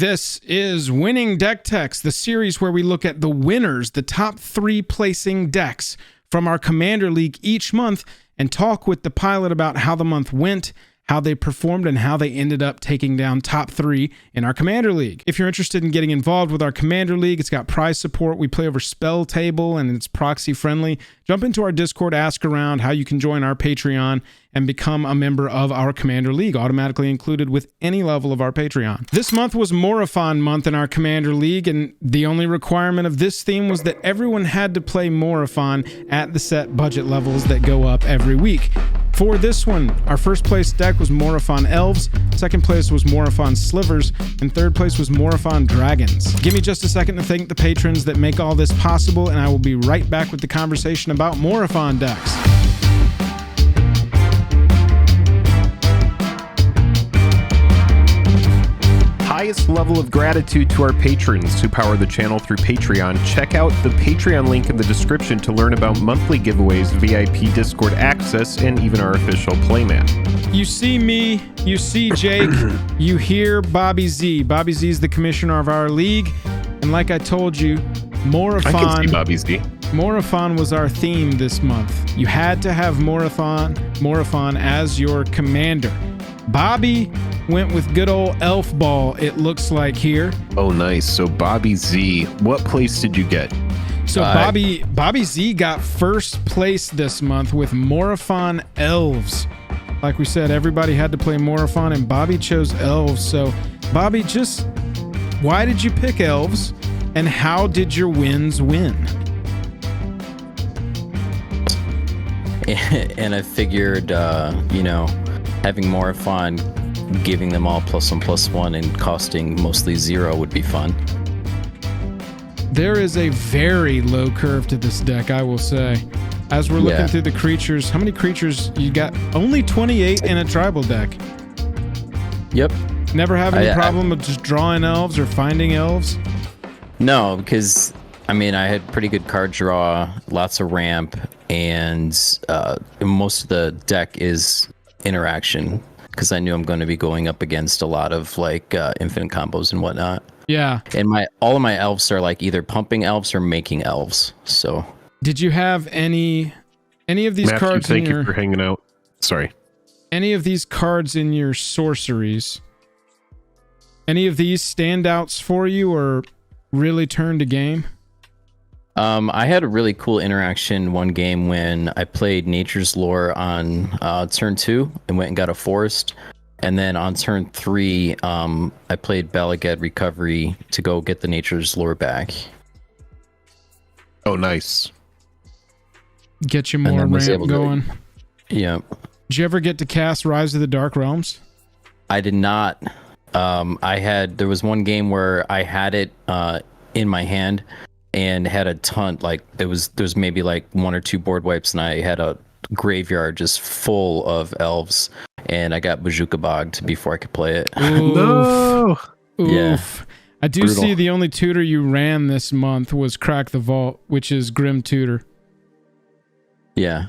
This is Winning Deck Techs, the series where we look at the winners, the top 3 placing decks from our Commander League each month, and talk with the pilot about how the month went, how they performed, and how they ended up taking down top 3 in our Commander League. If you're interested in getting involved with our Commander League, it's got prize support. We play over Spell Table, and it's proxy friendly. Jump into our Discord, ask around how you can join our Patreon and become a member of our Commander League, automatically included with any level of our Patreon. This month was Morophon month in our Commander League, and the only requirement of this theme was that everyone had to play Morophon at the set budget levels that go up every week. For this one, our first place deck was Morophon Elves, second place was Morophon Slivers, and third place was Morophon Dragons. Give me just a second to thank the patrons that make all this possible, and I will be right back with the conversation about Morophon decks. Highest level of gratitude to our patrons who power the channel through Patreon. Check out the Patreon link in the description to learn about monthly giveaways, VIP Discord access, and even our official playmat. You see me, you see Jake, you hear Bobby Z. Bobby Z is the commissioner of our league, and like I told you, I can see Bobby Z. Morophon was our theme this month. You had to have Morophon as your commander. Bobby went with good old Elf Ball, it looks like here. Oh, nice. So Bobby Z, what place did you get? So Bobby Z got first place this month with Morophon Elves. Like we said, everybody had to play Morophon, and Bobby chose Elves. So Bobby, just why did you pick Elves, and how did your wins win? And I figured, having Morophon, giving them all +1/+1 and costing mostly 0 would be fun. There is a very low curve to this deck, I will say. As we're looking through the creatures, how many creatures you got? Only 28 in a tribal deck. Yep. Never have any problem with just drawing elves or finding elves? No, because I had pretty good card draw, lots of ramp, and most of the deck is interaction, because I knew I'm going to be going up against a lot of infinite combos and whatnot. Yeah. And all of my elves are either pumping elves or making elves. So did you have any of these Matthew, cards thank you for hanging out. Sorry. Any of these cards in your sorceries? Any of these standouts for you or really turned a game? I had a really cool interaction one game when I played Nature's Lore on turn 2 and went and got a forest. And then on turn 3, I played Balagad Recovery to go get the Nature's Lore back. Oh, nice. Get you more ramp going. Yeah. Did you ever get to cast Rise of the Dark Realms? I did not. There was one game where I had it in my hand and had a ton, there was maybe 1 or 2 board wipes, and I had a graveyard just full of elves, and I got Bazooka bogged before I could play it. Oof. No. Yeah. Oof. I do see the only tutor you ran this month was Crack the Vault, which is Grim Tutor. Yeah.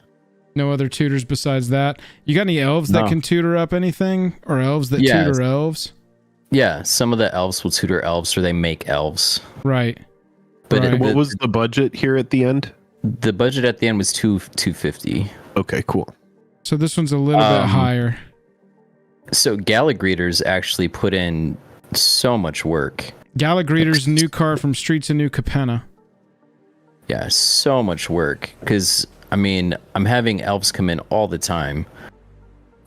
No other tutors besides that. You got any elves that can tutor up anything, or elves that tutor elves? Yeah, some of the elves will tutor elves, or they make elves. Right. But what was the budget here at the end? The budget at the end was $250. Okay, cool. So this one's a little bit higher. So Galagreeters actually put in so much work. Galagreeters, new card from Streets of New Capenna. Yeah, so much work. Because, I'm having elves come in all the time.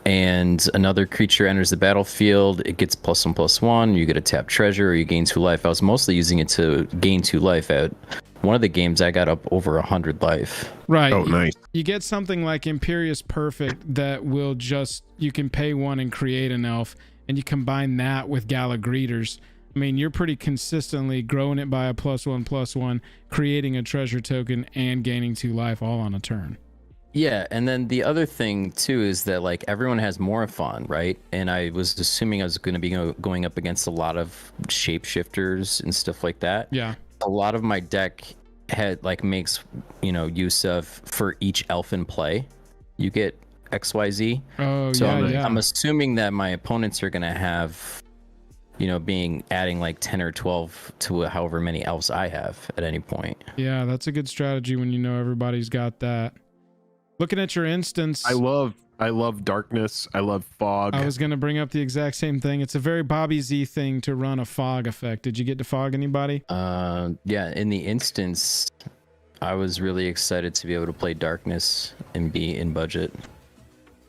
And another creature enters the battlefield, it gets +1/+1, you get a tap treasure, or you gain 2 life. I was mostly using it to gain 2 life. At one of the games, I got up over 100 life. Right. Oh, nice. You get something like Imperious Perfect that will you can pay 1 and create an elf, and you combine that with Galagreeters. You're pretty consistently growing it by a +1/+1, creating a treasure token, and gaining 2 life all on a turn. Yeah, and then the other thing too is that everyone has Morophon, right? And I was assuming I was going to be going up against a lot of shapeshifters and stuff like that. Yeah. A lot of my deck makes use of, for each elf in play, you get XYZ. Oh, so yeah. I'm assuming that my opponents are going to have being adding like 10 or 12 to however many elves I have at any point. Yeah, that's a good strategy when you know everybody's got that. Looking at your instance, I love darkness. I love fog. I was going to bring up the exact same thing. It's a very Bobby Z thing to run a fog effect. Did you get to fog anybody? Yeah, in the instance, I was really excited to be able to play darkness and be in budget.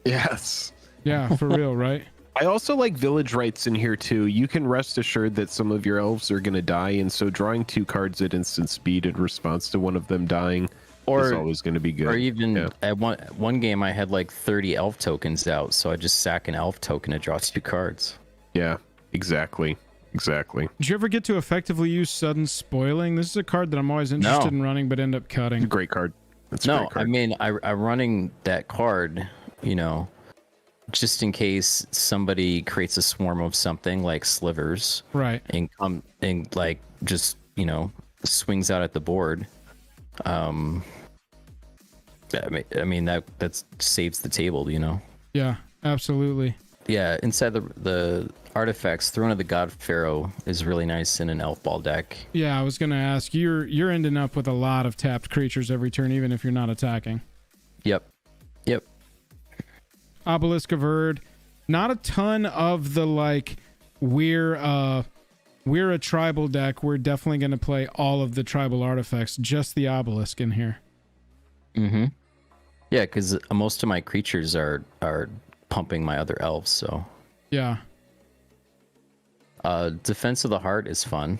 Yes. Yeah, for real, right? I also like village rights in here too. You can rest assured that some of your elves are going to die, and so drawing 2 cards at instant speed in response to one of them dying is always going to be good. Or even at one game, I had like 30 elf tokens out, so I just sack an elf token to draw 2 cards. Yeah, exactly. Did you ever get to effectively use sudden spoiling? This is a card that I'm always interested in running, but end up cutting. Great card. That's a No, great card. I mean, I'm running that card, just in case somebody creates a swarm of something like slivers, Right. and like just swings out at the board. I mean that saves the table, Yeah, absolutely. Yeah, inside the artifacts, Throne of the God Pharaoh is really nice in an elf ball deck. Yeah, I was going to ask, you're ending up with a lot of tapped creatures every turn, even if you're not attacking. Yep. Obelisk of Erd. Not a ton of the we're a tribal deck. We're definitely going to play all of the tribal artifacts, just the obelisk in here. Mm-hmm. Yeah, because most of my creatures are pumping my other elves, so. Yeah. Defense of the Heart is fun.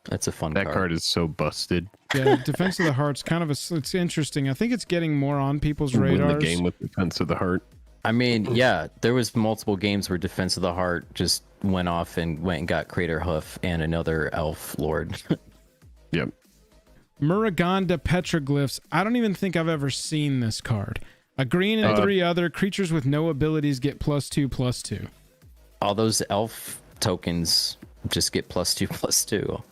That's a fun That card is so busted. Yeah, Defense of the Heart's kind of it's interesting. I think it's getting more on people's radars. Win the game with Defense of the Heart. I mean, yeah, there was multiple games where Defense of the Heart just went off and went and got Crater Hoof and another elf lord. Yep. Muraganda Petroglyphs. I don't even think I've ever seen this card. A green and 3 other creatures with no abilities get +2/+2. All those elf tokens just get +2/+2.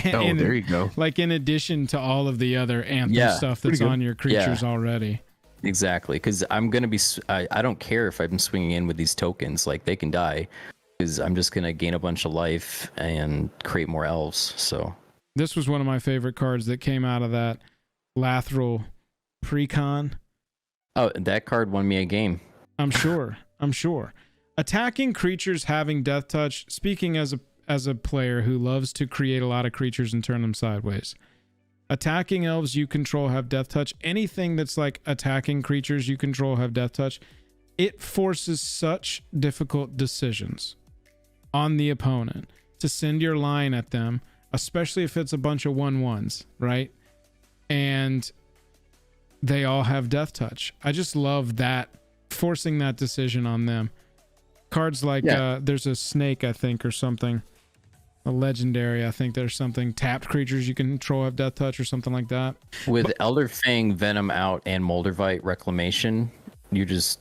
And there you go. Like in addition to all of the other anthem stuff that's on your creatures already. Exactly, because I'm going to be... I don't care if I'm swinging in with these tokens. Like, they can die, because I'm just going to gain a bunch of life and create more elves, so... This was one of my favorite cards that came out of that Lathril Precon. Oh, that card won me a game. I'm sure. Attacking creatures having Death Touch, speaking as a player who loves to create a lot of creatures and turn them sideways. Attacking elves you control have Death Touch. Anything that's like attacking creatures you control have Death Touch. It forces such difficult decisions on the opponent to send your line at them, especially if it's a bunch of 1/1s, right? And they all have Death Touch. I just love that, forcing that decision on them. Cards like there's a snake, I think, or something. A legendary, I think there's something. Tapped creatures you can control have Death Touch or something like that. With Elder Fang, Venom out, and Moldavite Reclamation, you're just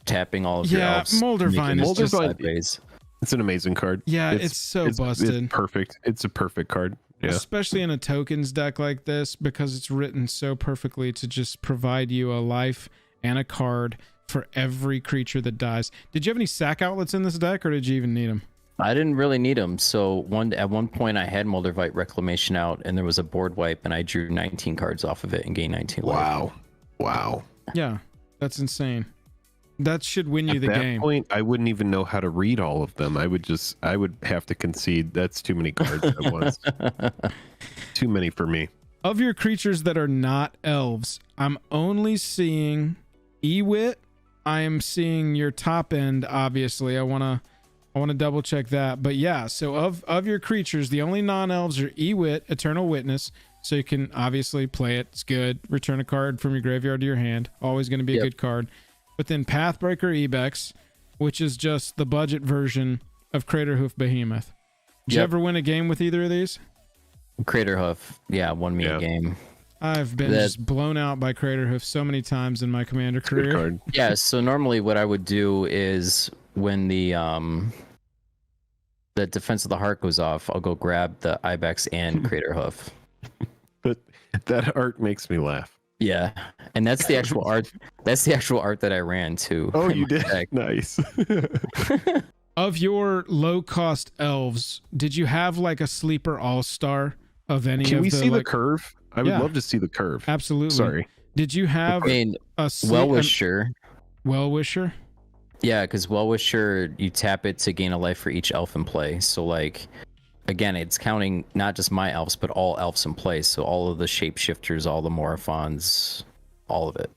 tapping all of your elves. Yeah, Moldavite is just sideways. It's an amazing card. Yeah, it's so busted. It's perfect. It's a perfect card. Yeah. Especially in a tokens deck like this, because it's written so perfectly to just provide you a life and a card for every creature that dies. Did you have any sack outlets in this deck, or did you even need them? I didn't really need them. So at one point I had Moldavite Reclamation out, and there was a board wipe, and I drew 19 cards off of it and gained 19 life. Wow. Yeah, that's insane. That should win you the game. At that point, I wouldn't even know how to read all of them. I would have to concede that's too many cards at once. Too many for me. Of your creatures that are not elves, I'm only seeing Ewit. I am seeing your top end, obviously. I want to double check that. But yeah, so of your creatures, the only non-elves are Ewit, Eternal Witness. So you can obviously play it. It's good. Return a card from your graveyard to your hand. Always going to be a good card. But then Pathbreaker Ibex, which is just the budget version of Craterhoof Behemoth. Did you ever win a game with either of these? Craterhoof, won me a game. I've been just blown out by Craterhoof so many times in my Commander career. Card. Yeah, so normally what I would do is when the Defense of the Heart goes off, I'll go grab the Ibex and Craterhoof. But that art makes me laugh. Yeah, and that's the actual art. That's the actual art that I ran too. Oh, you did? Nice. Of your low cost elves, did you have like a sleeper all-star of any Can of we the see the like, curve? I would Yeah. love to see the curve. Absolutely. Sorry. Did you have I mean, a Well-Wisher. Well-Wisher? Yeah, because Well-Wisher, you tap it to gain a life for each elf in play. So, like, again, it's counting not just my elves, but all elves in play. So all of the shapeshifters, all the Morophons, all of it.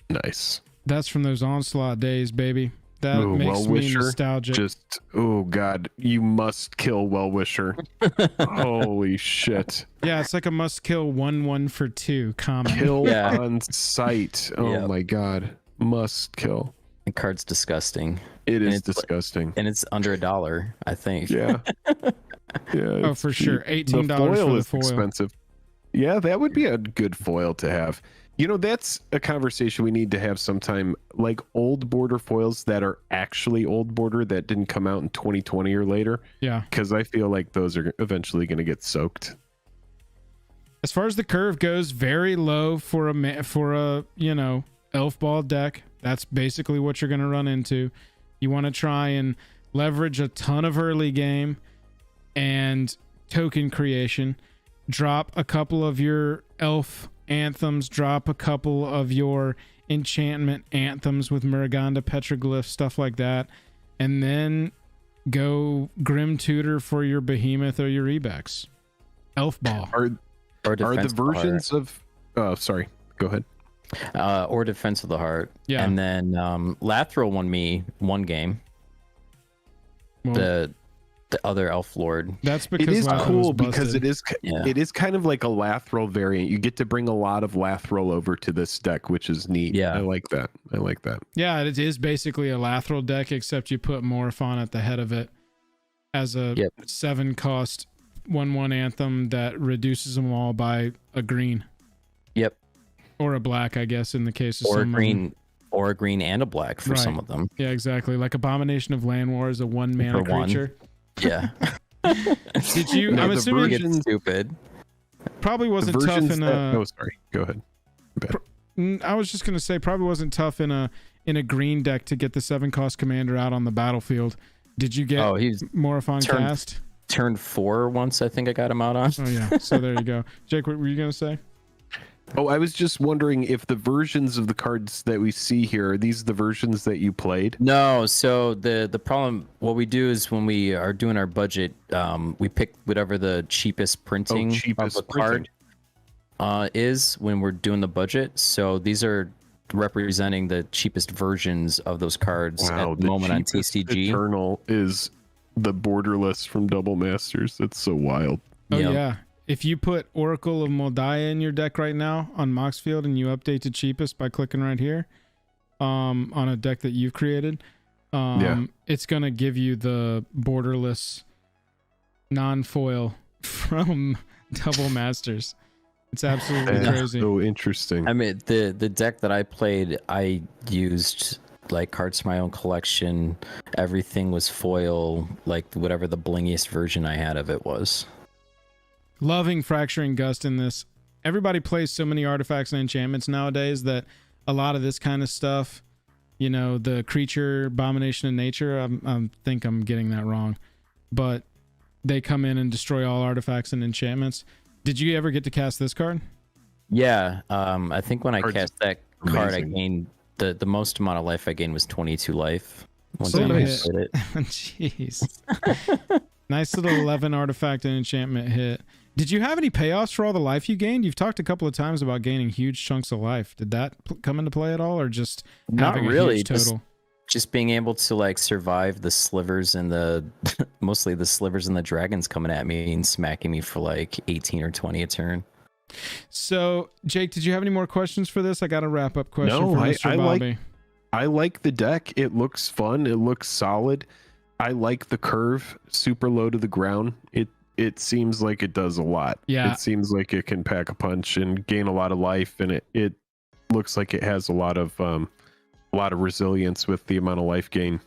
Nice. That's from those Onslaught days, baby. That Ooh, makes me Well-Wisher, nostalgic. Just, oh god, you must kill Well-Wisher. Holy shit. Yeah, it's like a must kill 1/1 for 2 common. Kill Yeah. on sight. Oh Yep. my god. Must kill. The card's disgusting. It is it's- disgusting. And it's under $1, I think. Yeah. Yeah. Oh, it's for sure. cheap. $18 The for the is foil. expensive. Yeah, that would be a good foil to have. You know, that's a conversation we need to have sometime. Like old border foils that are actually old border that didn't come out in 2020 or later. Yeah. Because I feel like those are eventually going to get soaked. As far as the curve goes, very low for a elf ball deck. That's basically what you're going to run into. You want to try and leverage a ton of early game and token creation. Drop a couple of your elf anthems, drop a couple of your enchantment anthems with Muraganda, Petroglyph, stuff like that, and then go Grim Tutor for your Behemoth or your Ebex. Elf Ball. Are the Defense of the Heart. versions of... Oh, sorry. Go ahead. Or Defense of the Heart. Yeah. And then Lathril won me one game. Well, The other Elf Lord. that's because It is Lathril cool was because busted. it is kind of like a Lathril variant. You get to bring a lot of Lathril over to this deck, which is neat. Yeah. I like that. Yeah, it is basically a Lathril deck, except you put Morophon at the head of it as a 7-cost 1/1 anthem that reduces them all by a green. Yep. Or a black, I guess, in the case of Or a some of them. green. Or a green and a black for Right. some of them. Yeah, exactly. Like Abomination of Land War is a 1-mana For one. creature. Yeah. Did you? Now, I'm the assuming version- It's stupid. probably The wasn't tough versions in that... a. Oh, sorry. Go ahead. I was just gonna say probably wasn't tough in a green deck to get the 7-cost commander out on the battlefield. Did you get Oh, he's Morophon turned- cast? turned 4 once, I think I got him out on. Oh yeah. So there you go. Jake, what were you gonna say? Oh, I was just wondering if the versions of the cards that we see here, are these the versions that you played? No, so the problem, what we do is when we are doing our budget, we pick whatever the cheapest printing cheapest of a card is when we're doing the budget. So these are representing the cheapest versions of those cards at the moment on cheapest TCG. Eternal is the borderless from Double Masters. That's so wild. Oh Yep. yeah. If you put Oracle of Moldiah in your deck right now on Moxfield and you update to cheapest by clicking right here, on a deck that you've created, it's gonna give you the borderless non-foil from Double Masters. It's absolutely That's crazy. so interesting. I mean, the deck that I played, I used like cards from my own collection. Everything was foil, like whatever the blingiest version I had of it was. Loving Fracturing Gust in this. Everybody plays so many artifacts and enchantments nowadays that a lot of this kind of stuff, you know, the creature Abomination of Nature, I think I'm getting that wrong, but they come in and destroy all artifacts and enchantments. Did you ever get to cast this card? Yeah, I think when I Card's cast that card, I amazing. gained the most amount of life I gained was 22 life. Once So I nice. did it. Jeez. Nice little 11 artifact and enchantment hit. Did you have any payoffs for all the life you gained? You've talked a couple of times about gaining huge chunks of life. Did that come into play at all, or just Not having really. a huge total? Just being able to like survive the slivers and the mostly the slivers and the dragons coming at me and smacking me for like 18 or 20 a turn. So, Jake, did you have any more questions for this? I got a wrap up question No, for Mr. I Bobby. I like the deck. It looks fun. It looks solid. I like the curve, super low to the ground. It seems like it does a lot. Yeah. It seems like it can pack a punch and gain a lot of life, and it looks like it has a lot of resilience with the amount of life gain.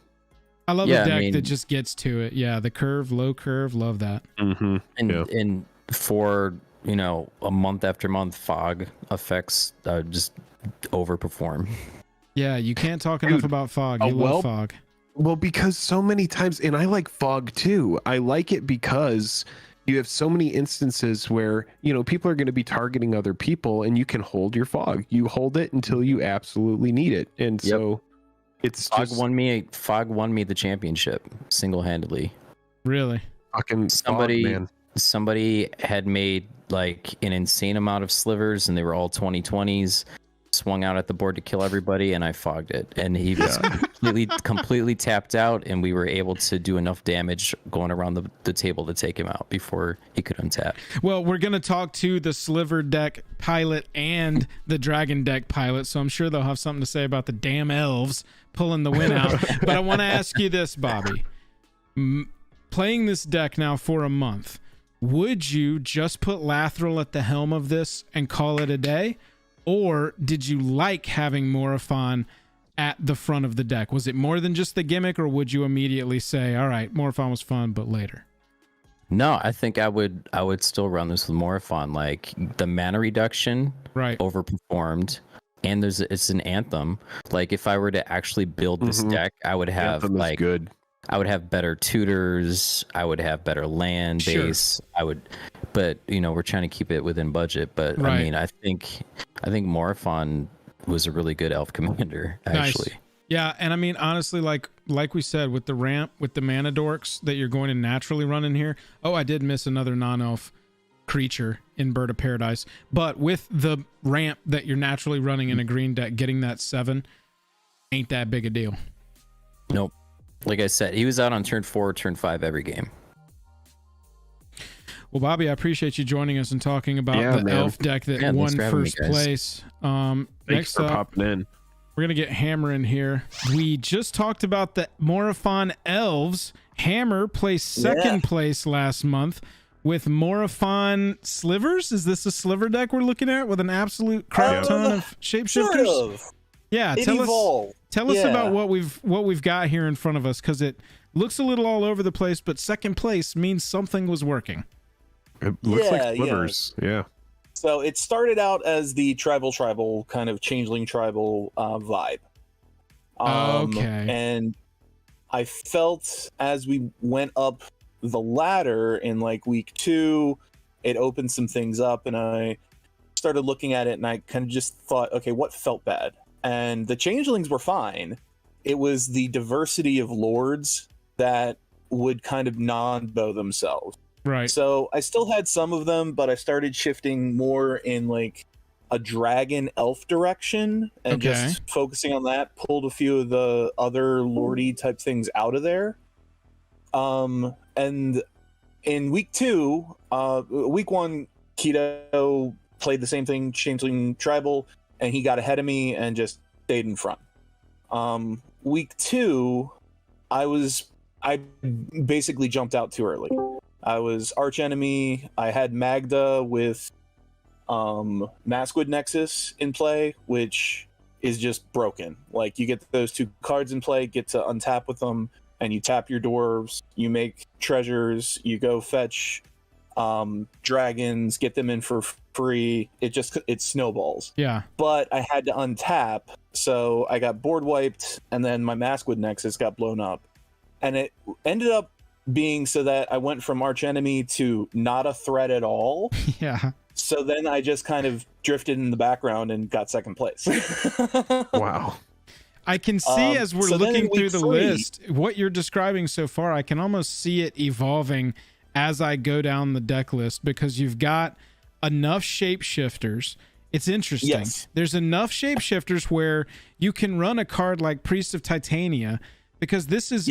I love Yeah, the I deck mean- that just gets to it. Yeah, the curve, low curve, love that. Mm-hmm. And Yeah. and for a month after month, fog effects just overperform. Yeah, you can't talk enough Dude, about fog. a You love well- fog. Well, because so many times, and I like fog too. I like it because you have so many instances where, you know, people are going to be targeting other people and you can hold your fog. You hold it until you absolutely need it. And so it's Fog just won me the championship single-handedly. Really? fucking Somebody fog, man. somebody had made like an insane amount of slivers and they were all 2020s, swung out at the board to kill everybody, and I fogged it, and he was completely tapped out, and we were able to do enough damage going around the table to take him out before he could untap. Well, we're going to talk to the Sliver deck pilot and the Dragon deck pilot, so I'm sure they'll have something to say about the damn elves pulling the win out. But I want to ask you this, Bobby. Playing this deck now for a month, would you just put Lathril at the helm of this and call it a day? Or did you like having Morophon at the front of the deck? Was it more than just the gimmick, or would you immediately say, all right, Morophon was fun, but later? No, I think I would still run this with Morophon. Like, the mana reduction overperformed, and it's an anthem. Like, if I were to actually build this deck, I would have Anthem is good. I would have better tutors. I would have better land base. But you know, we're trying to keep it within budget. But I mean, I think Morophon was a really good elf commander, actually. Nice. Yeah, and I mean, honestly, like we said, with the ramp, with the mana dorks that you're going to naturally run in here. Oh, I did miss another non-elf creature in Bird of Paradise. But with the ramp that you're naturally running in a green deck, getting that 7 ain't that big a deal. Nope. Like I said, he was out on turn 4, turn 5 every game. Well, Bobby, I appreciate you joining us and talking about the elf deck that won first place. Thanks Next for up, popping in. we're going to get Hammer in here. We just talked about the Morophon elves. Hammer placed second place last month with Morophon slivers. Is this a sliver deck we're looking at with an absolute crap ton of shapeshifters? Sort of. Yeah, tell us about what we've got here in front of us, because it looks a little all over the place, but second place means something was working. It looks like slivers. Yeah. So it started out as the tribal kind of changeling tribal vibe. Okay. And I felt as we went up the ladder in like week 2, it opened some things up, and I started looking at it, and I kind of just thought, okay, what felt bad? And the changelings were fine. It was the diversity of lords that would kind of non-bow themselves. Right. So I still had some of them, but I started shifting more in like a dragon elf direction and just focusing on that. Pulled a few of the other lordy type things out of there. And in week 2, week 1, Keto played the same thing, changeling tribal, and he got ahead of me and just stayed in front. Week 2, I basically jumped out too early. I was arch enemy. I had Magda with Maskwood Nexus in play, which is just broken. Like, you get those 2 cards in play, get to untap with them, and you tap your dwarves, you make treasures, you go fetch dragons, get them in for free. It snowballs. Yeah. But I had to untap, so I got board wiped, and then my Maskwood Nexus got blown up. And it ended up being so that I went from arch enemy to not a threat at all. Yeah. So then I just kind of drifted in the background and got second place. Wow. I can see as we're looking through the list, what you're describing so far, I can almost see it evolving as I go down the deck list, because you've got enough shapeshifters. It's interesting. Yes. There's enough shapeshifters where you can run a card like Priest of Titania, because this is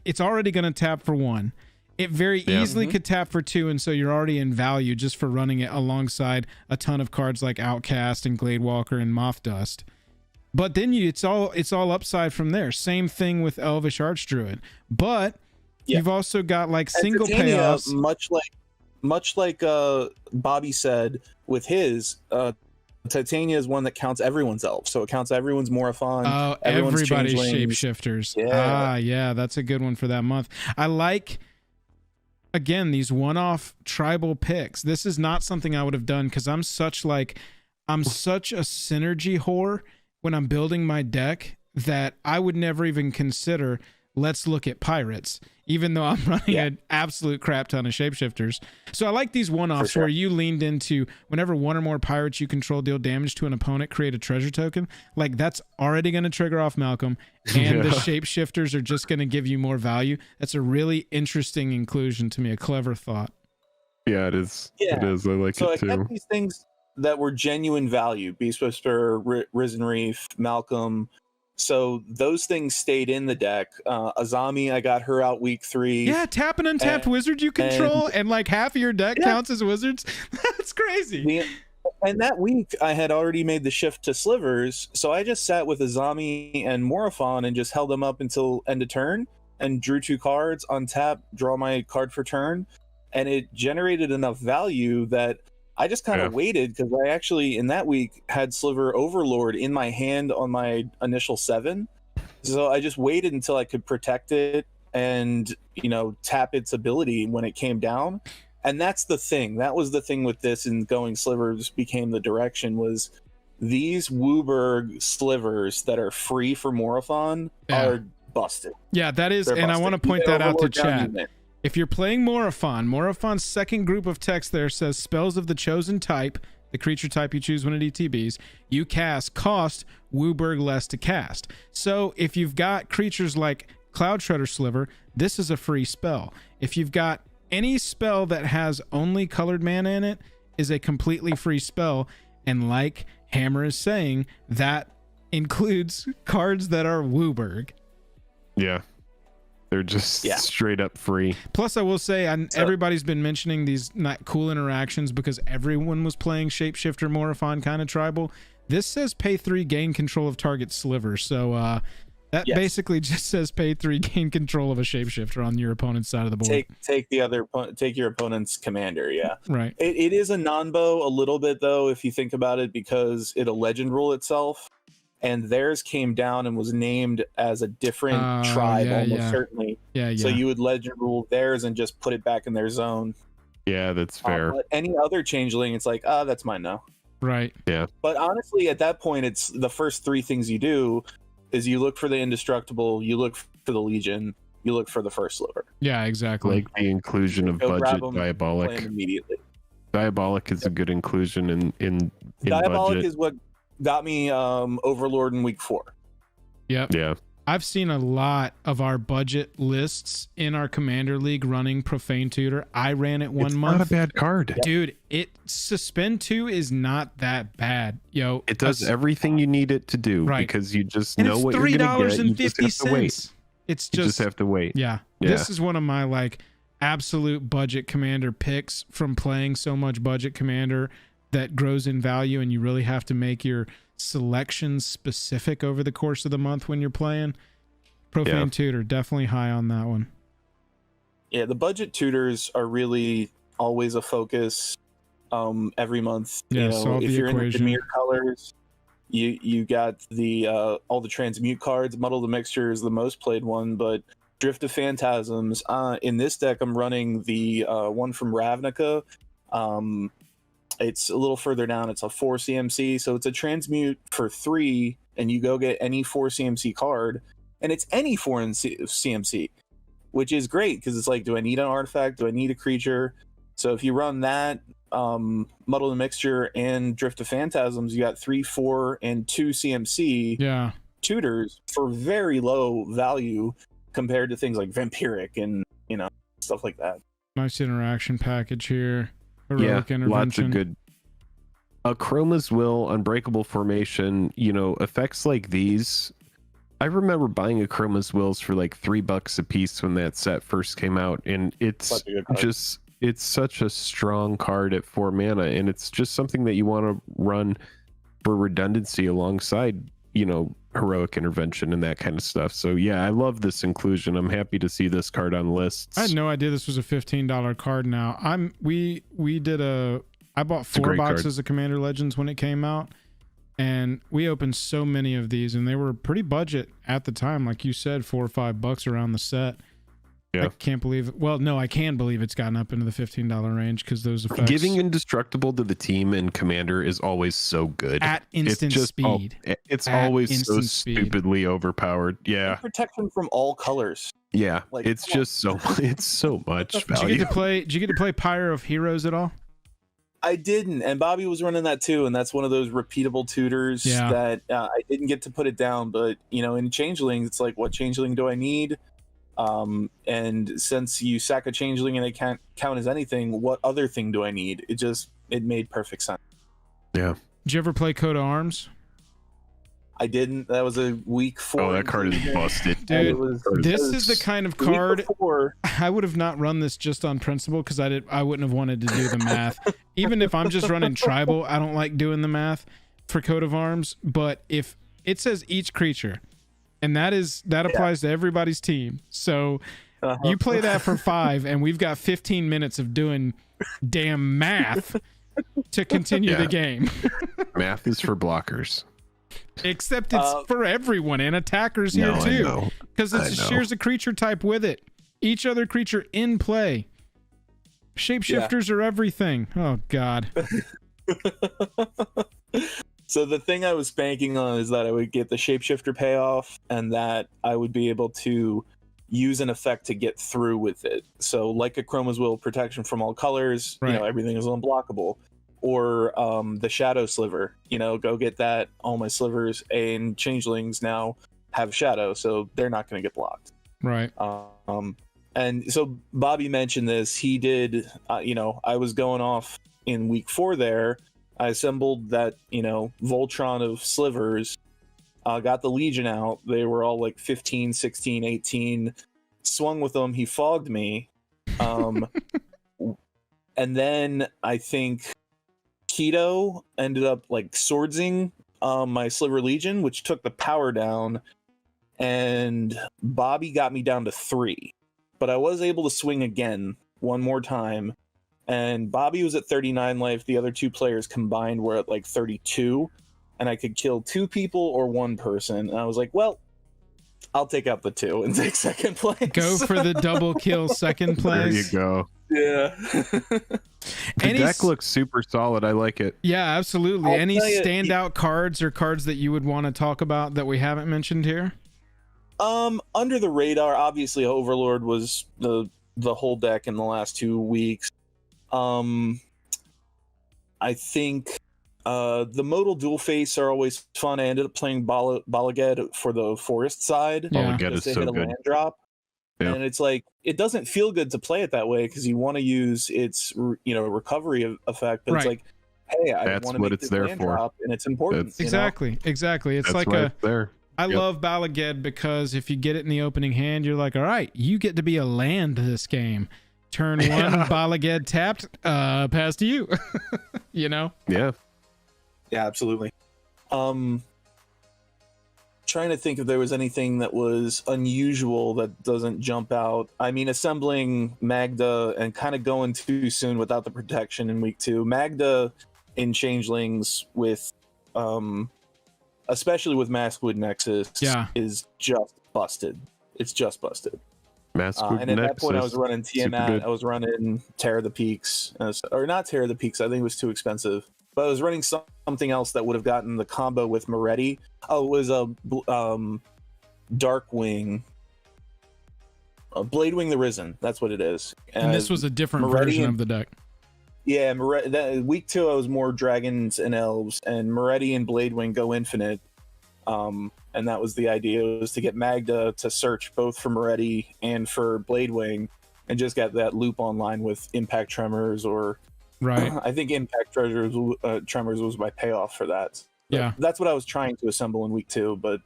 it's already going to tap for 1. It very easily could tap for 2, and so you're already in value just for running it alongside a ton of cards like Outcast and Gladewalker and Moth Dust. But then it's all upside from there. Same thing with Elvish Archdruid. But you've also got like single payoffs. Much like Bobby said with his, Titania is one that counts everyone's elf. So it counts everyone's Morophon. Oh, everybody's shapeshifters. Yeah. Yeah, that's a good one for that month. I like, again, these one-off tribal picks. This is not something I would have done, because I'm such a synergy whore when I'm building my deck that I would never even consider let's look at pirates, even though I'm running an absolute crap ton of shapeshifters. So I like these one-offs where you leaned into whenever one or more pirates you control deal damage to an opponent, create a treasure token. Like, that's already going to trigger off Malcolm, and the shapeshifters are just going to give you more value. That's a really interesting inclusion to me, a clever thought. Yeah, it is. Yeah. It is. I like it too. So I kept these things that were genuine value: Beast Whisperer, Risen Reef, Malcolm. So those things stayed in the deck. Azami, I got her out week 3. Yeah, tap an untapped wizard you control, and like half of your deck counts as wizards. That's crazy. And that week, I had already made the shift to slivers, so I just sat with Azami and Morophon and just held them up until end of turn, and drew 2 cards, untap, draw my card for turn, and it generated enough value that I just kind of waited, because I actually, in that week, had Sliver Overlord in my hand on my initial 7. So I just waited until I could protect it and, tap its ability when it came down. And that's the thing. That was the thing with this, and going slivers became the direction, was these Wooburg slivers that are free for Morophon are busted. Yeah, that is, and I want to point that out to chat. If you're playing Morophon, Morophon's second group of text there says spells of the chosen type, the creature type you choose when it ETBs, you cast cost Wooburg less to cast. So if you've got creatures like Cloud Shredder Sliver, this is a free spell. If you've got any spell that has only colored mana in it, is a completely free spell. And like Hammer is saying, that includes cards that are Wooburg. Yeah. They're just straight up free. Plus, I will say, everybody's been mentioning these not cool interactions because everyone was playing Shapeshifter Morophon kind of tribal. This says pay 3, gain control of target sliver. So that basically just says pay 3, gain control of a Shapeshifter on your opponent's side of the board. Take your opponent's commander. Yeah, right. It is a non-bow a little bit though, if you think about it, because it'll legend rule itself. And theirs came down and was named as a different tribe, almost certainly. Yeah. So you would legend rule theirs and just put it back in their zone. Yeah, that's fair. But any other changeling, it's like, that's mine now. Right. Yeah. But honestly, at that point, it's the first 3 things you do is you look for the indestructible, you look for the Legion, you look for the first sliver. Yeah, exactly. Like the inclusion of budget Diabolic. Immediately. Diabolic is a good inclusion in Diabolic budget. is what got me Overlord in week 4. Yep. Yeah. I've seen a lot of our budget lists in our Commander League running Profane Tutor. I ran it one month. It's not a bad card. Dude, Suspend 2 is not that bad. Yo, it does everything you need it to do because you just know what you're going to get. You just have to wait. It's you just have to wait. Yeah. This is one of my absolute budget commander picks from playing so much budget commander that grows in value, and you really have to make your selections specific over the course of the month when you're playing. Profane Tutor, definitely high on that one. Yeah, the budget tutors are really always a focus every month. Yeah, if you're in the Demir colors, you got the all the transmute cards. Muddle the Mixture is the most played one, but Drift of Phantasms. In this deck, I'm running the one from Ravnica. It's a little further down. It's a 4 CMC, so it's a transmute for 3, and you go get any 4 CMC card, and it's any 4 CMC, which is great because it's like, do I need an artifact? Do I need a creature? So if you run that, Muddle the Mixture and Drift of Phantasms, you got 3, 4, and 2 CMC tutors for very low value compared to things like Vampiric and stuff like that. Nice interaction package here. Heroic intervention. Lots of good. Chroma's Will, Unbreakable Formation, effects like these. I remember buying a Chroma's Wills for like $3 a piece when that set first came out, and it's such a strong card at 4 mana, and it's just something that you want to run for redundancy alongside, heroic intervention and that kind of stuff. So yeah, I love this inclusion. I'm happy to see this card on lists. I had no idea this was a $15 card now. I bought 4 boxes of Commander Legends when it came out, and we opened so many of these, and they were pretty budget at the time. Like you said, $4 or $5 around the set. Yeah. I can't believe it. Well, no, I can believe it's gotten up into the $15 range because those effects Giving indestructible to the team and commander is always so good at instant speed. It's At always so instant speed. stupidly overpowered. Yeah. And protection from all colors. Yeah. Like, It's come on. just it's so much Did you value. get to play Pyre of Heroes at all? I didn't, and Bobby was running that too, and that's one of those repeatable tutors that I didn't get to put it down. But in Changelings, it's like, what Changeling do I need? And since you sack a Changeling and they can't count as anything, what other thing do I need? It made perfect sense. Yeah. Did you ever play Coat of Arms? I didn't. That was a week 4. Oh, that card is busted. Dude, this is the kind of card before, I would have not run this just on principle because I wouldn't have wanted to do the math. Even if I'm just running tribal, I don't like doing the math for Coat of Arms. But if it says each creature, and that applies to everybody's team. So you play that for 5, and we've got 15 minutes of doing damn math to continue the game. Math is for blockers. Except it's for everyone, and attackers here too, because it shares a creature type with it. Each other creature in play. Shapeshifters are everything. Oh God. So the thing I was banking on is that I would get the shapeshifter payoff, and that I would be able to use an effect to get through with it. So like a Chroma's Will, protection from all colors. Right. Everything is unblockable. Or the Shadow Sliver, go get that. All my slivers and Changelings now have Shadow, so they're not going to get blocked. Right. And so Bobby mentioned this. He did, I was going off in week 4 there. I assembled that, Voltron of slivers, got the Legion out. They were all like 15, 16, 18. Swung with them. He fogged me. And then I think Keto ended up like swordsing my Sliver Legion, which took the power down, and Bobby got me down to 3. But I was able to swing again one more time, and Bobby was at 39 life. The other 2 players combined were at like 32, and I could kill 2 people or 1 person. And I was like, well, I'll take out the 2 and take second place. Go for the double kill second place. There you go. Yeah. The deck looks super solid. I like it. Yeah, absolutely. I'll Any tell you, standout cards or cards that you would want to talk about that we haven't mentioned here? Under the radar, obviously Overlord was the whole deck in the last 2 weeks. I think the modal dual face are always fun. I ended up playing Balaged for the forest side. Yeah. Balaged is to so hit a good. land drop. Yeah. And it's like, it doesn't feel good to play it that way because you want to use its recovery effect, but it's Right. like, hey, I That's want to what make it's this there land for. drop, and it's important. Exactly. It's That's like why it's there. I Yep. love Balaged because if you get it in the opening hand, you're like, all right, you get to be a land this game. Turn 1, Balaged tapped, pass to you. Yeah. Yeah, absolutely. Trying to think if there was anything that was unusual that doesn't jump out. I mean, assembling Magda and kind of going too soon without the protection in week 2. Magda in Changelings with, especially with Maskwood Nexus, is just busted. It's just busted. Maskwood And at that point, I Nexus. was running Tiamat. I was running Terror of the Peaks, or not Terror of the Peaks. I think it was too expensive. But I was running something else that would have gotten the combo with Moretti. Oh, it was a Darkwing, Bladewing the Risen. That's what it is. And this was a different Moretti version and- of the deck. Yeah, week 2 I was more dragons and elves, and Moretti and Bladewing go infinite. And that was the idea, was to get Magda to search both for Moretti and for Bladewing, and just get that loop online with Impact Tremors, or Right. I think Impact Tremors was my payoff for that. Yeah. That's what I was trying to assemble in week 2, but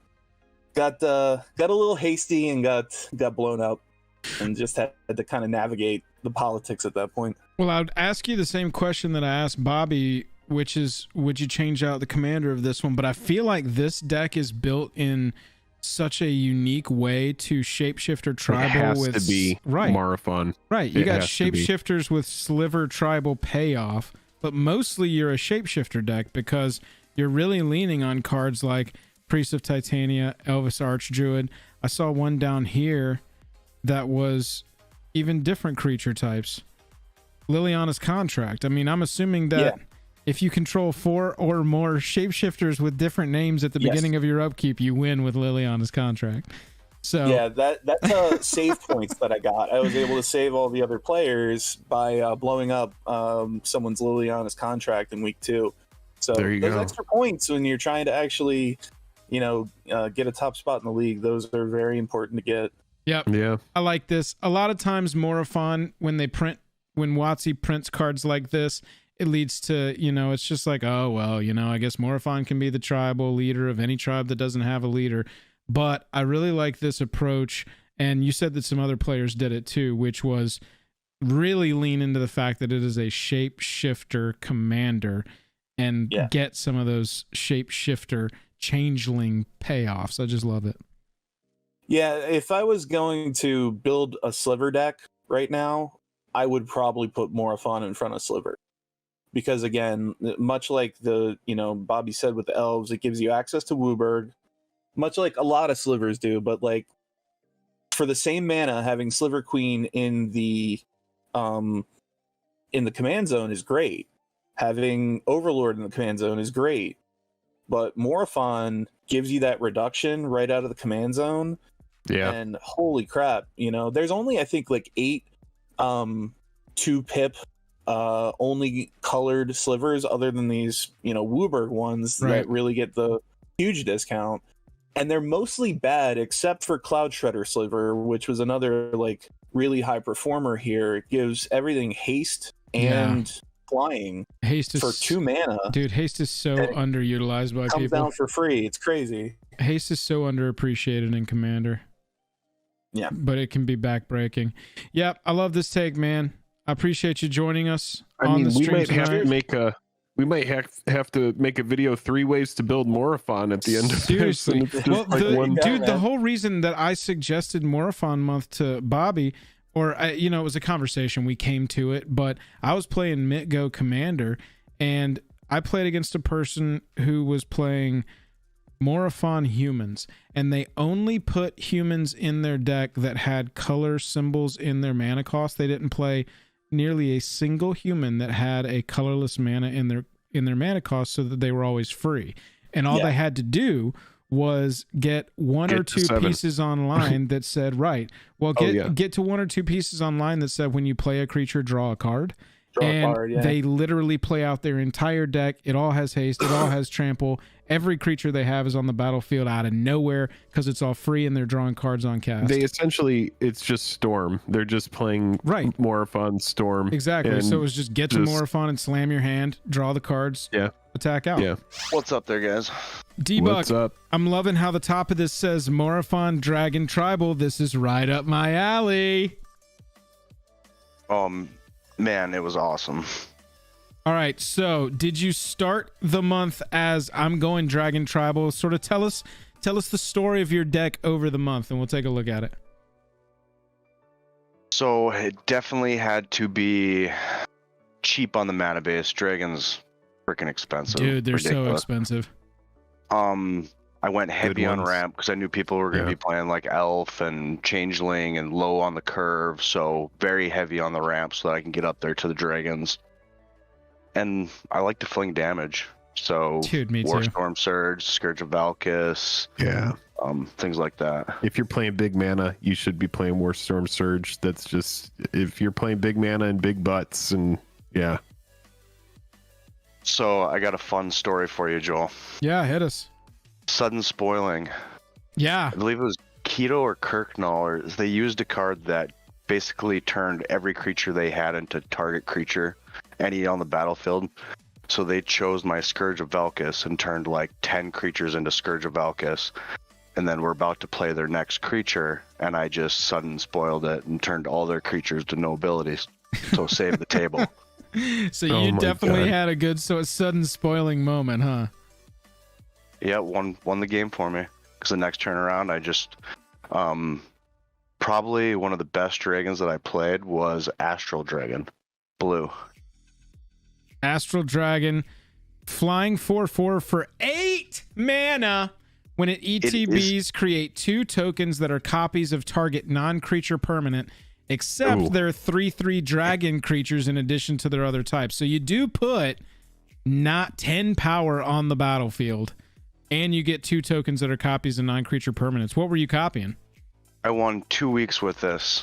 got a little hasty and got blown up, and just had to kind of navigate the politics at that point. Well, I would ask you the same question that I asked Bobby, which is, would you change out the commander of this one? But I feel like this deck is built in such a unique way to shapeshifter tribal. It has with to be Morophon. Right. You It got has to be. shapeshifters with sliver tribal payoff, but mostly you're a shapeshifter deck because you're really leaning on cards like Priest of Titania, Elvis Archdruid. I saw one down here that was even different creature types. Liliana's Contract. I mean, I'm assuming that if you control 4 or more shapeshifters with different names at the beginning of your upkeep, you win with Liliana's Contract. So yeah, that's save points that I got. I was able to save all the other players by blowing up someone's Liliana's Contract in week 2. So those extra points when you're trying to actually, get a top spot in the league, those are very important to get. Yep. Yeah. I like this. A lot of times Morophon, when WotC prints cards like this, it leads to, it's just like, oh, well, I guess Morophon can be the tribal leader of any tribe that doesn't have a leader. But I really like this approach. And you said that some other players did it too, which was really lean into the fact that it is a shapeshifter commander and get some of those shapeshifter changeling payoffs. I just love it. Yeah, if I was going to build a Sliver deck right now, I would probably put Morophon in front of Sliver. Because again, much like Bobby said with the elves, it gives you access to Wooburg, much like a lot of Slivers do, but like for the same mana, having Sliver Queen in the command zone is great. Having Overlord in the command zone is great. But Morophon gives you that reduction right out of the command zone. Yeah. And holy crap, there's only I think like 8 2-pip only colored slivers other than these, Wooburg ones that really get the huge discount. And they're mostly bad except for Cloud Shredder Sliver, which was another like really high performer here. It gives everything haste and flying haste for 2 mana. Dude, haste is so underutilized by people. Comes down for free. It's crazy. Haste is so underappreciated in Commander. Yeah. But it can be backbreaking. Yep, I love this take, man. I appreciate you joining us on the stream tonight. We might have to make a video 3 ways to build Morophon at the end of Seriously. The whole reason that I suggested Morophon month to Bobby, or it was a conversation, we came to it, but I was playing Mitgo Commander, and I played against a person who was playing Morophon humans, and they only put humans in their deck that had color symbols in their mana cost. They didn't play nearly a single human that had a colorless mana in their mana cost, so that they were always free. And all they had to do was get 1 or 2 pieces online that said get to 1 or 2 pieces online that said when you play a creature, draw a card. They literally play out their entire deck. It all has haste. It all has trample. Every creature they have is on the battlefield out of nowhere because it's all free and they're drawing cards on cast. They essentially, it's just Storm. They're just playing Morophon Storm. Exactly. So it was just get to Morophon and slam your hand, draw the cards, attack out. Yeah. What's up there, guys? D-Buck, what's up? I'm loving how the top of this says Morophon Dragon Tribal. This is right up my alley. Man, it was awesome. All right, so did you start the month as I'm going Dragon Tribal? Sort of tell us the story of your deck over the month, and we'll take a look at it. So it definitely had to be cheap on the mana base. Dragon's freaking expensive. Dude, they're so expensive. I went heavy on ramp because I knew people were going to be playing like Elf and Changeling and low on the curve, so very heavy on the ramp so that I can get up there to the dragons. And I like to fling damage, so Warstorm Surge, Scourge of Valkis, things like that. If you're playing big mana, you should be playing Warstorm Surge. That's just, if you're playing big mana and big butts, and So I got a fun story for you, Joel. Yeah, hit us. Sudden spoiling. Yeah. I believe it was Keto or Kirknull, they used a card that basically turned every creature they had into target creature, any on the battlefield. So they chose my Scourge of Valkis and turned like 10 creatures into Scourge of Valkis. And then we're about to play their next creature, and I just sudden spoiled it and turned all their creatures to no abilities. So save the table. So you definitely had a good sudden spoiling moment, huh? Yeah, won the game for me. Because the next turn around, I just... probably one of the best dragons that I played was Astral Dragon. Blue. Astral Dragon. Flying 4/4 for 8 mana. When it ETBs, create 2 tokens that are copies of target non-creature permanent except Ooh. they're 3/3 dragon creatures in addition to their other types. So you do put not 10 power on the battlefield, and you get 2 tokens that are copies of 9 creature permanents. What were you copying? I won 2 weeks with this.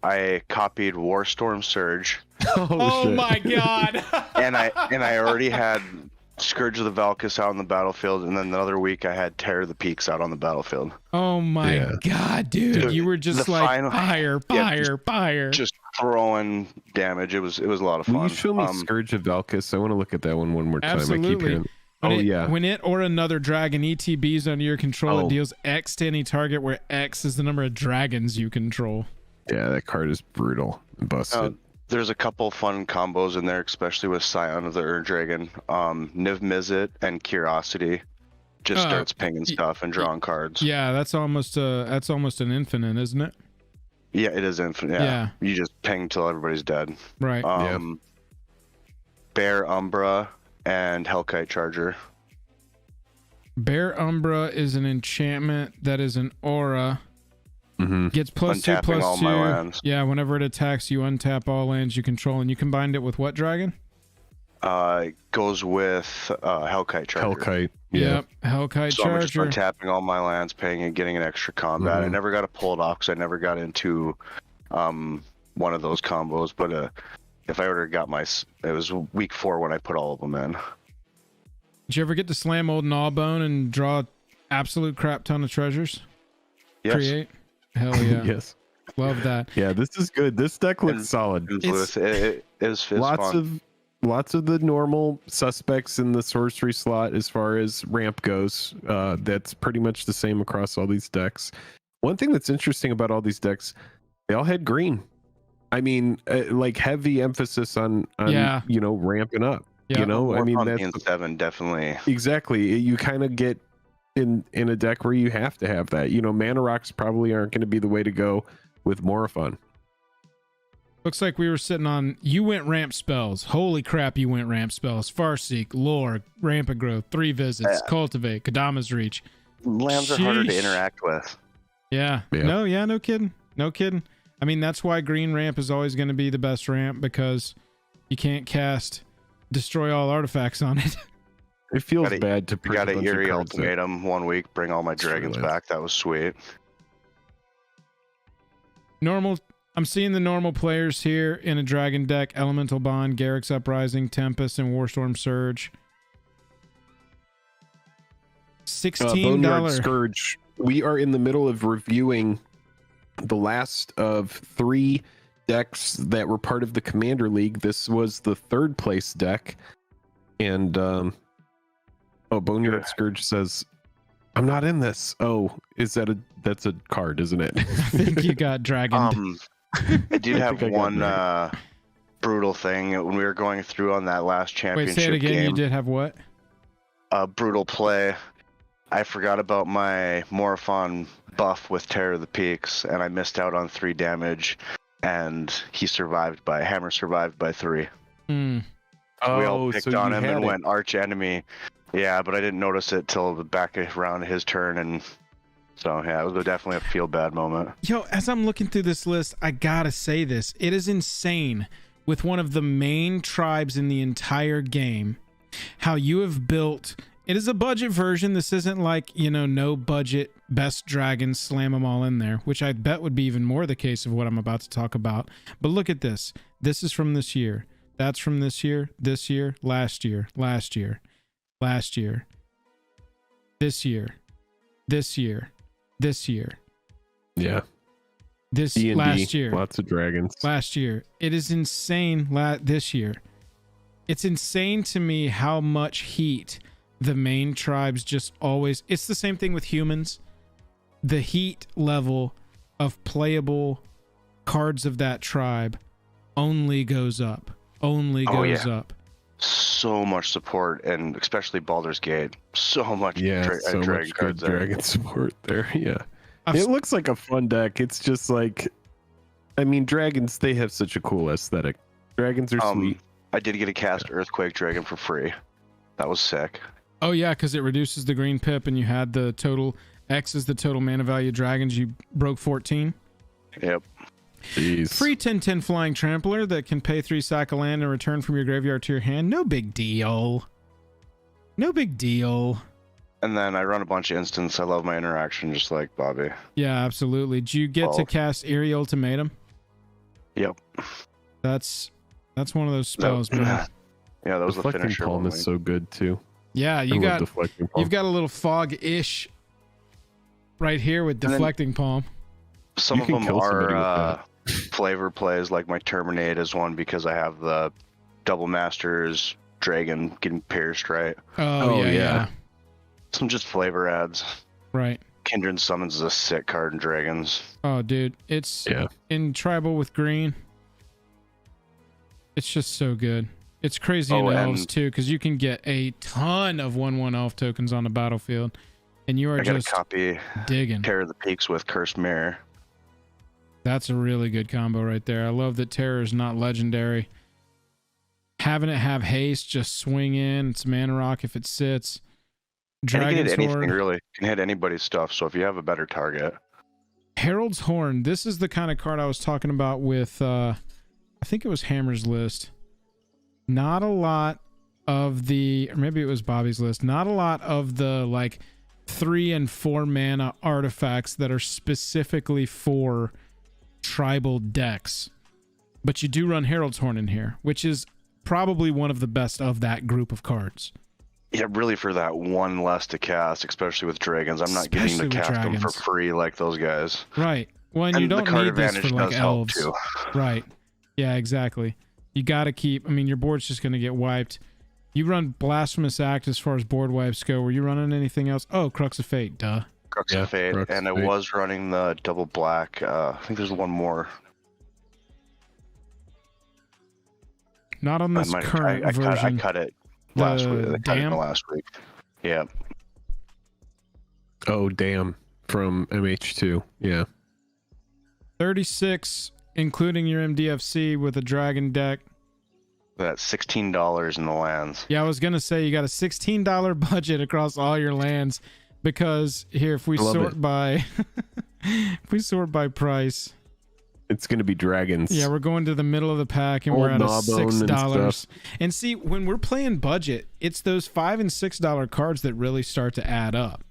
I copied Warstorm Surge, Oh shit. my god. and I already had Scourge of the Valkus out on the battlefield, and then the other week I had Terror of the Peaks out on the battlefield. Oh my Yeah. god, dude. You were just The like final- fire, fire. Just throwing damage. It was a lot of fun. Will you show me Scourge of Valkus? I want to look at that one more time. I keep Absolutely. hearing. When when it or another dragon ETBs under your control, it deals X to any target where X is the number of dragons you control. Yeah, that card is brutal and busted. There's a couple fun combos in there, especially with Scion of the Ur Dragon. Niv Mizzet and Curiosity just starts pinging stuff and drawing cards. Yeah, that's almost an infinite, isn't it? Yeah, it is infinite. Yeah. You just ping till everybody's dead. Right. Bear Umbra and Hellkite Charger. Bear Umbra is an enchantment that is an aura. Gets +2, Untapping all +2. my lands. Yeah, whenever it attacks, you untap all lands you control, and you combined it with what dragon? It goes with Hellkite Charger. Hellkite. Yeah. Yep, Hellkite So I'm just Charger. untapping all my lands, paying and getting an extra combat. I never got to pull it off because I never got into one of those combos. But if I would have got it was week 4 when I put all of them in. Did you ever get to slam old Gnawbone and draw absolute crap ton of treasures? Yes. Create? Hell yeah. Yes. Love that. Yeah, this is good. This deck looks solid. It's fun. Lots of the normal suspects in the sorcery slot as far as ramp goes. That's pretty much the same across all these decks. One thing that's interesting about all these decks, they all had green. I mean, like heavy emphasis on ramping up. Yeah. You know, I mean, Morophon that's 7 definitely. exactly. You kind of get in a deck where you have to have that. You know, mana rocks probably aren't going to be the way to go with Morophon. Looks like we were sitting on. You went ramp spells. Holy crap, you went ramp spells. Farseek, Lore, Rampant Growth, 3 Visits, Cultivate, Kadama's Reach. Lands are harder to Sheesh. interact with. Yeah. No kidding. No kidding. I mean, that's why green ramp is always going to be the best ramp, because you can't cast Destroy All Artifacts on it. It feels bad to You got an Eerie Ultimatum 1 week, bring all my dragons back. That was sweet. I'm seeing the normal players here in a dragon deck: Elemental Bond, Garruk's Uprising, Tempest, and Warstorm Surge. $16. Boneyard Scourge. We are in the middle of reviewing the last of 3 decks that were part of the Commander League. This was the 3rd place deck, and Boneyard Scourge says, "I'm not in this." Oh, that's a card, isn't it? I think you got dragon. I did have one brutal thing when we were going through on that last championship Wait, say it again. game. You did have what? Brutal play. I forgot about my Morophon buff with Terror of the Peaks, and I missed out on 3 damage, and Hammer survived by 3. Hmm. We all picked on him and went arch enemy. Yeah, but I didn't notice it till the back around his turn, and so yeah, it was definitely a feel bad moment. Yo, as I'm looking through this list, I gotta say this. It is insane, with one of the main tribes in the entire game, how you have built. It is a budget version. This isn't like, no budget, best dragons, slam them all in there, which I bet would be even more the case of what I'm about to talk about. But look at this. This is from this year. That's from this year, last year, this year, this year, this year. Yeah. This D&D, last year. Lots of dragons. Last year. It is insane this year. It's insane to me how much heat the main tribes just always... It's the same thing with humans. The heat level of playable cards of that tribe only goes up. Up. So much support, and especially Baldur's Gate. So much so dragon much cards good there. dragon support there. Yeah. It looks like a fun deck. It's just like... I mean, dragons, they have such a cool aesthetic. Dragons are sweet. I did get a cast Earthquake Dragon for free. That was sick. Oh yeah, because it reduces the green pip, and you had the total X is the total mana value of dragons. You broke 14. Yep. Jeez. Free 10/10 flying trampler that can pay 3 sack a land and return from your graveyard to your hand. No big deal. No big deal. And then I run a bunch of instants. I love my interaction, just like Bobby. Yeah, absolutely. Do you get to cast Eerie Ultimatum? Yep. That's one of those spells, man. Yeah, that was the Deflecting finisher. Palm is so good too. Yeah, I love Deflecting Palm. you've got a little fog-ish right here with Deflecting Palm. Some You of can them kill somebody are with flavor plays, like my Terminate is one because I have the Double Masters Dragon getting pierced, right? Oh, yeah. Some just flavor ads. Right. Kindred Summons is a sick card in Dragons. Oh, dude. It's in Tribal with green. It's just so good. It's crazy in Elves, too, because you can get a ton of 1/1 Elf tokens on the battlefield, and you are just a copy digging. Terror of the Peaks with Cursed Mirror. That's a really good combo right there. I love that Terror is not legendary. Having it have haste, just swing in. It's mana rock if it sits. Dragon's Anything Horde. really. Can hit anybody's stuff, so if you have a better target. Herald's Horn. This is the kind of card I was talking about with, I think it was Hammer's list. Not a lot of the, or maybe it was Bobby's list. Not a lot of the, like, 3 and 4 mana artifacts that are specifically for tribal decks. But you do run Herald's Horn in here, which is probably one of the best of that group of cards. Yeah, really for that one less to cast, especially with dragons. I'm not getting to cast them for free like those guys. Right. Well, and you don't need this for like elves. Too. Right. Yeah, exactly. You got to keep, I mean, your board's just going to get wiped. You run Blasphemous Act as far as board wipes go. Were you running anything else? Oh, Crux of Fate, duh. Crux of Fate, and I was running the double black. I think there's one more. Not on this current version. I cut it last week. I cut it Damn? last week. Yeah. Oh, damn. From MH2. Yeah. 36, including your MDFC with a dragon deck. That's $16 in the lands. Yeah, I was going to say you got a $16 budget across all your lands because here, if we sort by if we sort by price, it's going to be dragons. Yeah, we're going to the middle of the pack and we're at $6. And see, when we're playing budget, it's those $5 and $6 cards that really start to add up.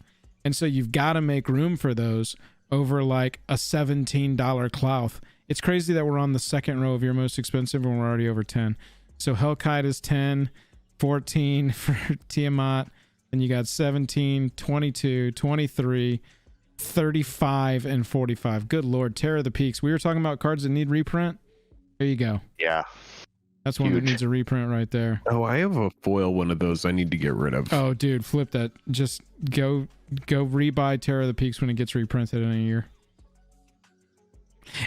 And so you've got to make room for those over like a $17 Clouth. It's crazy that we're on the second row of your most expensive when we're already over 10. So Hellkite is 10, 14 for Tiamat. Then you got 17, 22, 23, 35, and 45. Good Lord. Terror of the Peaks. We were talking about cards that need reprint. There you go. Yeah. That's one that needs a reprint right there. Oh, I have a foil one of those I need to get rid of. Oh, dude, flip that. Just go rebuy Terror of the Peaks when it gets reprinted in a year.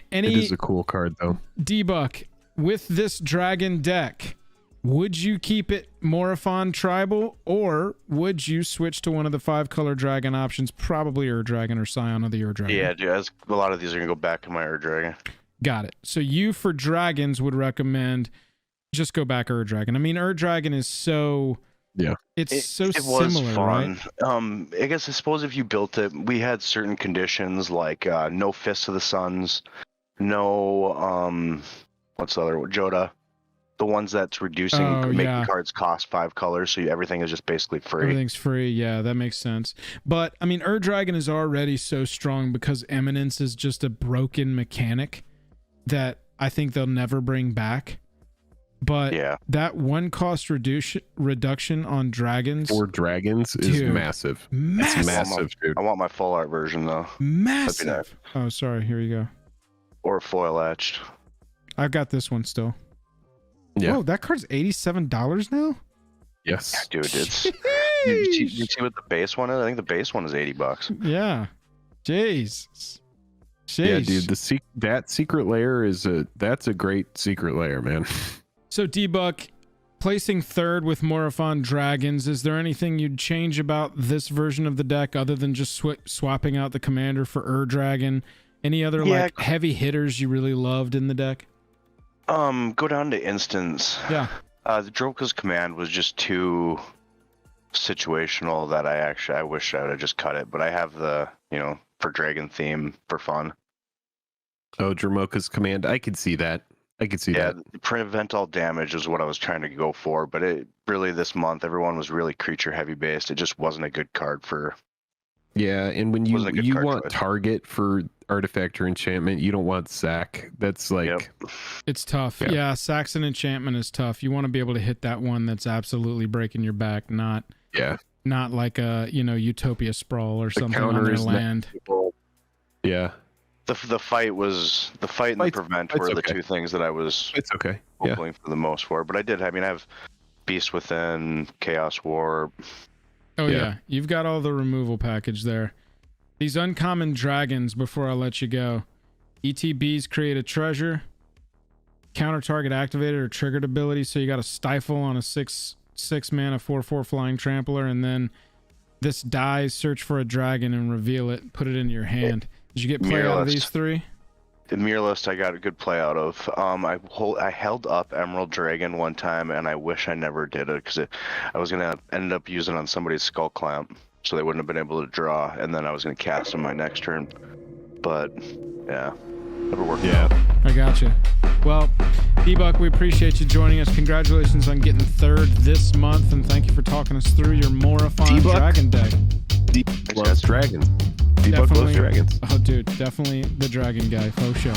It is a cool card, though. D-Buck, with this dragon deck, would you keep it Morophon Tribal, or would you switch to one of the 5-color dragon options, probably Ur-Dragon or Scion of the Ur-Dragon? Yeah, dude, a lot of these are going to go back to my Ur-Dragon. Got it. So you, for dragons, would recommend just go back Ur-Dragon. I mean, Ur-Dragon is so... Yeah. It's so it similar, was fun. right? I guess I suppose if you built it, we had certain conditions like no Fists of the Suns, no what's the other one? Joda. The ones that's reducing making cards cost 5 colors, so everything is just basically free. Everything's free, yeah, that makes sense. But I mean, Ur-Dragon is already so strong because Eminence is just a broken mechanic that I think they'll never bring back. But that one cost reduction on dragons for dragons is massive. Massive. It's massive, dude. I want my full art version though. Massive. Oh, sorry. Here you go. Or foil etched. I've got this one still. Yeah. Oh, that card's $87 now? Yes. Dude, it's you see what the base one is? I think the base one is $80. Yeah. Jeez. Yeah, dude, that secret layer that's a great secret layer, man. So D-Buck, placing third with Morophon Dragons, is there anything you'd change about this version of the deck other than just swapping out the commander for Ur-Dragon? Any other like heavy hitters you really loved in the deck? Go down to instance. Yeah. The Droka's command was just too situational that I wish I would have just cut it, but I have the, for dragon theme for fun. Oh, Dramoka's command. I could see that. I could see Yeah, that. prevent all damage is what I was trying to go for, but it really this month everyone was really creature heavy based. It just wasn't a good card for. Yeah, and when you Wasn't a good card want choice. target for artifact or enchantment, you don't want sack. That's like Yep. It's tough. Yeah. Yeah, Saxon Enchantment is tough. You want to be able to hit that one that's absolutely breaking your back, not yeah. like a Utopia Sprawl or something on counter their is land. Yeah. The fight and the prevent were the okay. two things that I was It's okay. Yeah. hoping for the most for. But I have Beast Within, Chaos War. Oh Yeah. yeah, you've got all the removal package there. These uncommon dragons, before I let you go. ETBs create a treasure. Counter target activated or triggered ability, so you got a stifle on a 6 mana 4/4 flying trampler, and then this dies, search for a dragon and reveal it, put it into your hand. Did you get play out of these three? The mirror list I got a good play out of. I held up Emerald Dragon one time, and I wish I never did it because I was gonna end up using it on somebody's Skull Clamp, so they wouldn't have been able to draw, and then I was gonna cast them my next turn. But yeah, never worked out. I gotcha. Well, D-Buck, we appreciate you joining us. Congratulations on getting third this month, and thank you for talking us through your Morophon D-Buck? dragon deck. D-Buck loves dragons. D-Buck loves dragons. Oh, dude, definitely the dragon guy, faux show.